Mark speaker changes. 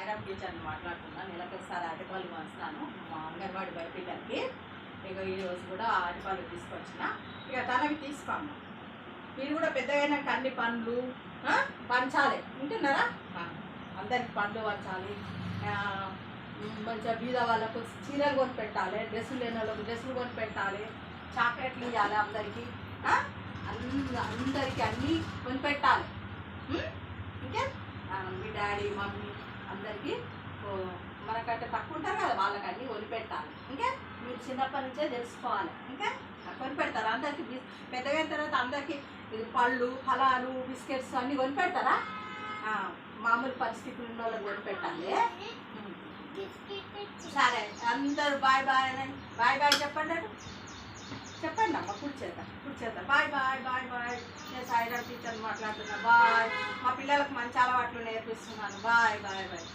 Speaker 1: సాయిరామ్ టీచర్ని మాట్లాడుతున్నా. నెలకు ఒకసారి అరటిపళ్ళు పంచుతాను మా అంగన్వాడీ పిల్లలకి. ఇక ఈరోజు కూడా అరటిపళ్ళు తీసుకొచ్చిన. ఇక తనకి తీసుకోమ్మా, మీరు కూడా పెద్దగైనాక అన్ని పండ్లు పంచాలి, వింటున్నారా? అందరికి పండ్లు పంచాలి. మంచిగా బీద వాళ్ళకు చీరలు కొని పెట్టాలి, డ్రెస్సులు లేని వాళ్ళకు డ్రెస్సులు కొని పెట్టాలి, చాక్లెట్లు ఇవ్వాలి అందరికీ. అందరికీ అన్నీ కొని పెట్టాలి. ఇంకా మీ డాడీ మమ్మీ అందరికీ మనకంటే తక్కువ ఉంటారు కదా, వాళ్ళకి అన్నీ కొని పెట్టాలి. ఇంకా మీరు చిన్నప్పటి నుంచే తెలుసుకోవాలి. ఇంకా కొని పెడతారా అందరికీ? పెద్దగా అయిన తర్వాత అందరికీ పళ్ళు ఫలాలు బిస్కెట్స్ అన్నీ కొని పెడతారా? మామూలు పరిస్థితులు ఉన్న వాళ్ళకి కొని పెట్టాలి. సరే అందరూ బాయ్ బాయ్ అని బాయ్ బాయ్ చెప్పండి. చెప్పండి అమ్మ, కూర్చేద్దాం. Bye bye bye bye. నేను సాయిరామ్ టీచర్ని మాట్లాడుతున్నా. బాయ్. మా పిల్లలకు మంచి అలవాట్లు నేర్పిస్తున్నాను. Bye bye bye.